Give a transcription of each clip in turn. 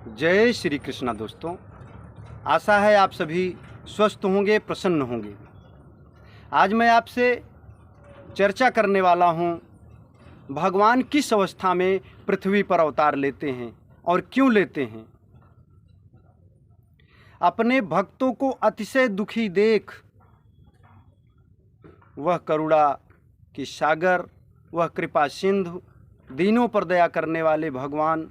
जय श्री कृष्णा दोस्तों। आशा है आप सभी स्वस्थ होंगे, प्रसन्न होंगे। आज मैं आपसे चर्चा करने वाला हूँ, भगवान किस अवस्था में पृथ्वी पर अवतार लेते हैं और क्यों लेते हैं। अपने भक्तों को अतिशय दुखी देख वह करुणा की सागर, वह कृपा सिंधु, दीनों पर दया करने वाले भगवान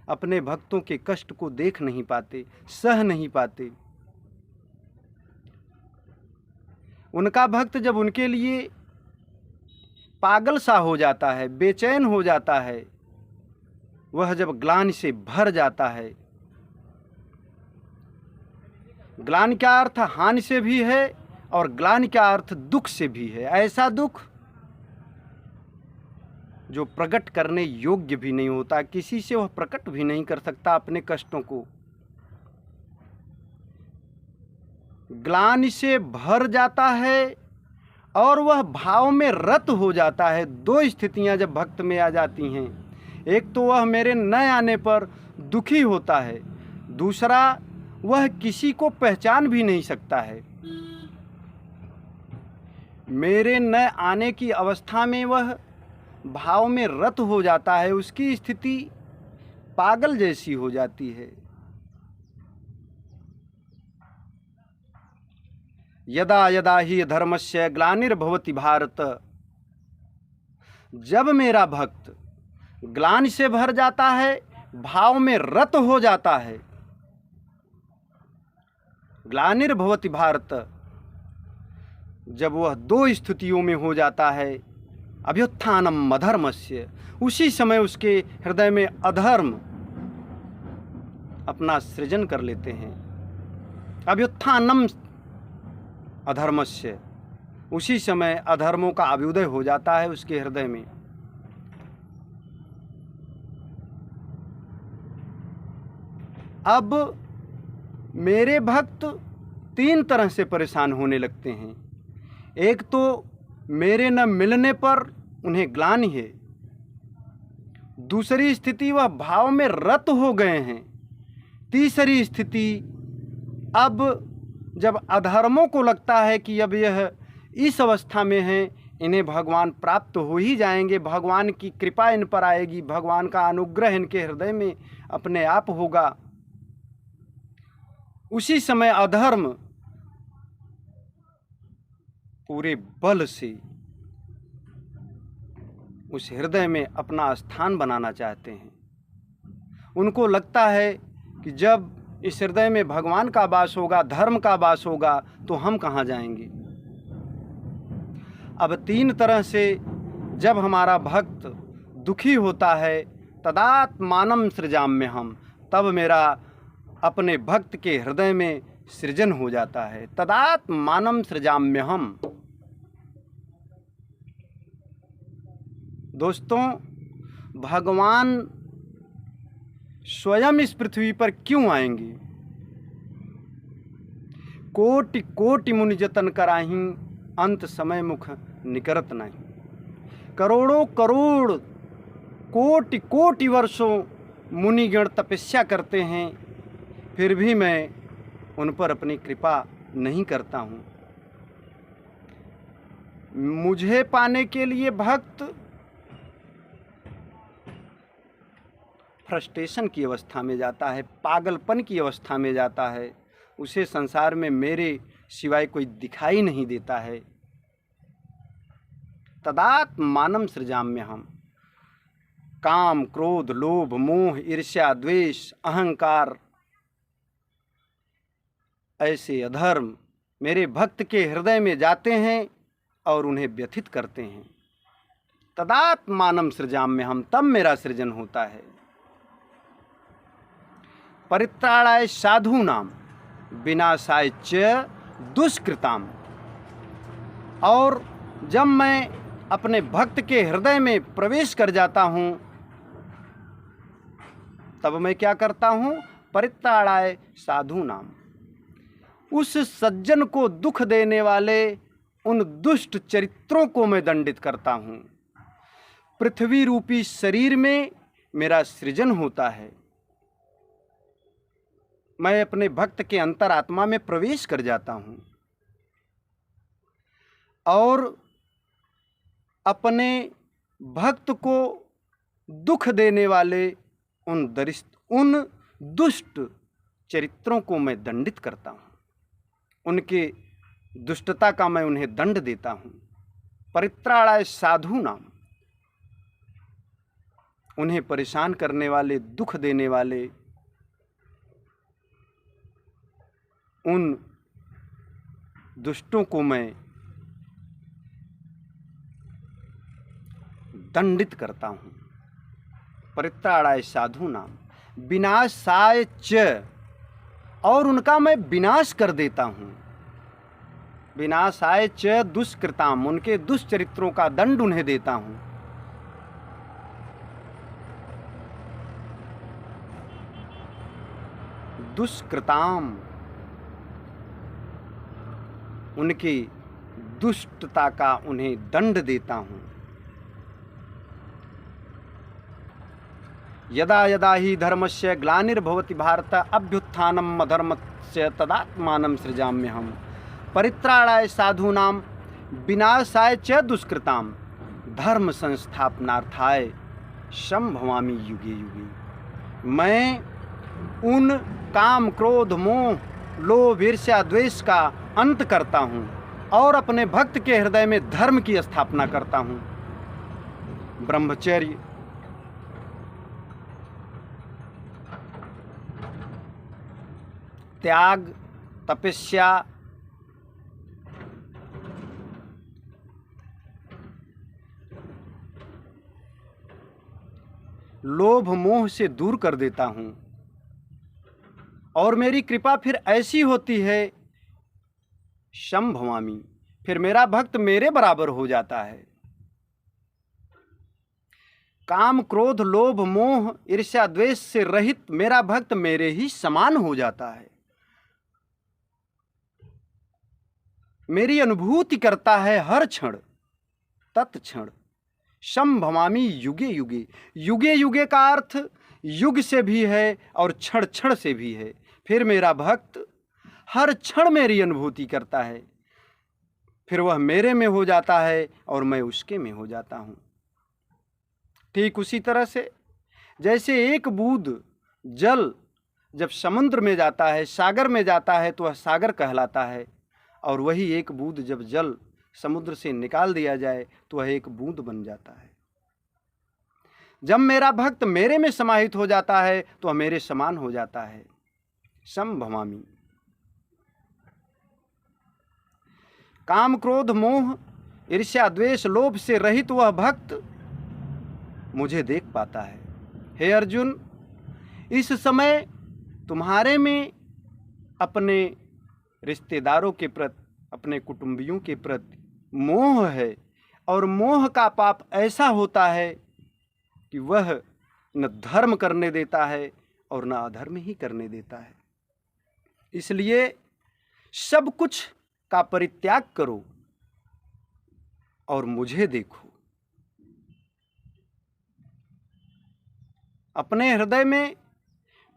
अपने भक्तों के कष्ट को देख नहीं पाते, सह नहीं पाते। उनका भक्त जब उनके लिए पागल सा हो जाता है, बेचैन हो जाता है, वह जब ग्लानि से भर जाता है। ग्लानि का अर्थ हानि से भी है और ग्लानि का अर्थ दुख से भी है। ऐसा दुख जो प्रकट करने योग्य भी नहीं होता, किसी से वह प्रकट भी नहीं कर सकता अपने कष्टों को। ग्लानि से भर जाता है और वह भाव में रत हो जाता है। दो स्थितियां जब भक्त में आ जाती हैं, एक तो वह मेरे न आने पर दुखी होता है, दूसरा वह किसी को पहचान भी नहीं सकता है। मेरे न आने की अवस्था में वह भाव में रत हो जाता है, उसकी स्थिति पागल जैसी हो जाती है। यदा यदा ही धर्मस्य ग्लानिर्भवति भारत, जब मेरा भक्त ग्लानि से भर जाता है, भाव में रत हो जाता है। ग्लानिर्भवति भारत, जब वह दो स्थितियों में हो जाता है, अभ्युत्थानम अधर्मस्य, उसी समय उसके हृदय में अधर्म अपना सृजन कर लेते हैं। अभ्युत्थानम अधर्मस्य, उसी समय अधर्मों का अभ्युदय हो जाता है उसके हृदय में। अब मेरे भक्त तीन तरह से परेशान होने लगते हैं। एक तो मेरे न मिलने पर उन्हें ग्लानि है, दूसरी स्थिति वह भाव में रत हो गए हैं, तीसरी स्थिति अब जब अधर्मों को लगता है कि अब यह इस अवस्था में हैं, इन्हें भगवान प्राप्त हो ही जाएंगे, भगवान की कृपा इन पर आएगी, भगवान का अनुग्रह इनके हृदय में अपने आप होगा। उसी समय अधर्म पूरे बल से उस हृदय में अपना स्थान बनाना चाहते हैं। उनको लगता है कि जब इस हृदय में भगवान का वास होगा, धर्म का वास होगा, तो हम कहाँ जाएंगे। अब तीन तरह से जब हमारा भक्त दुखी होता है, तदात्मानं सृजाम्यहम्, तब मेरा अपने भक्त के हृदय में सृजन हो जाता है। तदात्मानं सृजाम्यहम्। दोस्तों, भगवान स्वयं इस पृथ्वी पर क्यों आएंगे? कोटि कोटि मुनि जतन कराहीं, अंत समय मुख निकरत नहीं। करोड़ों करोड़ कोटि कोटि वर्षों मुनिगण तपस्या करते हैं, फिर भी मैं उन पर अपनी कृपा नहीं करता हूँ। मुझे पाने के लिए भक्त फ्रस्ट्रेशन की अवस्था में जाता है, पागलपन की अवस्था में जाता है। उसे संसार में मेरे सिवाय कोई दिखाई नहीं देता है। तदात्मानं सृजाम्यहम्। काम, क्रोध, लोभ, मोह, ईर्ष्या, द्वेष, अहंकार, ऐसे अधर्म मेरे भक्त के हृदय में जाते हैं और उन्हें व्यथित करते हैं। तदात्मानं सृजाम्यहम्, तब मेरा सृजन होता है। परित्राणाय साधूनां विनाशाय च दुष्कृताम। और जब मैं अपने भक्त के हृदय में प्रवेश कर जाता हूँ, तब मैं क्या करता हूँ? परित्राणाय साधूनाम, उस सज्जन को दुख देने वाले उन दुष्ट चरित्रों को मैं दंडित करता हूँ। पृथ्वी रूपी शरीर में मेरा सृजन होता है। मैं अपने भक्त के अंतरात्मा में प्रवेश कर जाता हूँ और अपने भक्त को दुख देने वाले उन दुष्ट चरित्रों को मैं दंडित करता हूँ, उनके दुष्टता का मैं उन्हें दंड देता हूँ। परित्राणाय साधूनाम, उन्हें परेशान करने वाले, दुख देने वाले उन दुष्टों को मैं दंडित करता हूँ। परित्राणाय साधूनाम विनाशाय च, और उनका मैं विनाश कर देता हूँ। विनाशाय च दुष्कृताम, उनके दुष्चरित्रों का दंड उन्हें देता हूँ। दुष्कृताम, उनकी दुष्टता का उन्हें दंड देता हूँ। यदा यदा ही धर्मस्य ग्लानिर्भवति भारत अभ्युत्थानम् अधर्मस्य तदात्मानं सृजाम्यहम्। परित्राणाय साधूनां विनाशाय च दुष्कृतां धर्म संस्थापनार्थाय संभवामि युगे युगे। मैं उन काम, क्रोध, मोह, लोभ, ईर्ष्या, द्वेष का अंत करता हूँ और अपने भक्त के हृदय में धर्म की स्थापना करता हूँ। ब्रह्मचर्य, त्याग, तपस्या, लोभ, मोह से दूर कर देता हूँ और मेरी कृपा फिर ऐसी होती है, संभवामि, फिर मेरा भक्त मेरे बराबर हो जाता है। काम, क्रोध, लोभ, मोह, ईर्ष्या, द्वेष से रहित मेरा भक्त मेरे ही समान हो जाता है। मेरी अनुभूति करता है हर क्षण, तत्क्षण। संभवामि युगे युगे, युगे युगे का अर्थ युग से भी है और क्षण क्षण से भी है। फिर मेरा भक्त हर क्षण मेरी अनुभूति करता है, फिर वह मेरे में हो जाता है और मैं उसके में हो जाता हूँ। ठीक उसी तरह से जैसे एक बूंद जल जब समुद्र में जाता है, सागर में जाता है, तो वह सागर कहलाता है, और वही एक बूंद जब जल समुद्र से निकाल दिया जाए तो वह एक बूंद बन जाता है। जब मेरा भक्त मेरे में समाहित हो जाता है तो वह मेरे समान हो जाता है। संभवामि, काम, क्रोध, मोह, ईर्ष्या, द्वेष, लोभ से रहित वह भक्त मुझे देख पाता है। हे अर्जुन, इस समय तुम्हारे में अपने रिश्तेदारों के प्रति, अपने कुटुंबियों के प्रति मोह है, और मोह का पाप ऐसा होता है कि वह न धर्म करने देता है और न अधर्म ही करने देता है। इसलिए सब कुछ का परित्याग करो और मुझे देखो। अपने हृदय में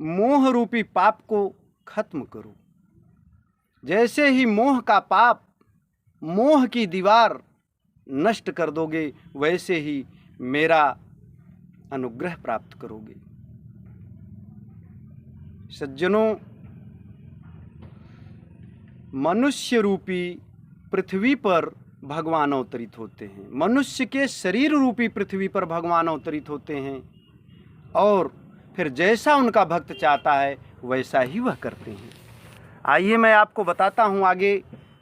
मोह रूपी पाप को खत्म करो। जैसे ही मोह का पाप, मोह की दीवार नष्ट कर दोगे, वैसे ही मेरा अनुग्रह प्राप्त करोगे। सज्जनों, मनुष्य रूपी पृथ्वी पर भगवान अवतरित होते हैं। मनुष्य के शरीर रूपी पृथ्वी पर भगवान अवतरित होते हैं और फिर जैसा उनका भक्त चाहता है वैसा ही वह करते हैं। आइए मैं आपको बताता हूँ आगे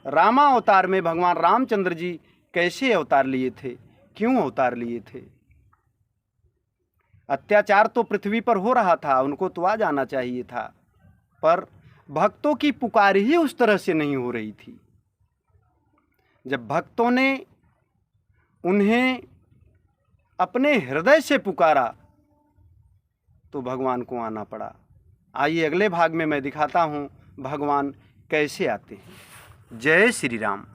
रामा अवतार में भगवान रामचंद्र जी कैसे अवतार लिए थे, क्यों अवतार लिए थे। अत्याचार तो पृथ्वी पर हो रहा था, उनको तो आ जाना चाहिए था, पर भक्तों की पुकार ही उस तरह से नहीं हो रही थी। जब भक्तों ने उन्हें अपने हृदय से पुकारा तो भगवान को आना पड़ा। आइए अगले भाग में मैं दिखाता हूँ भगवान कैसे आते हैं। जय श्री राम।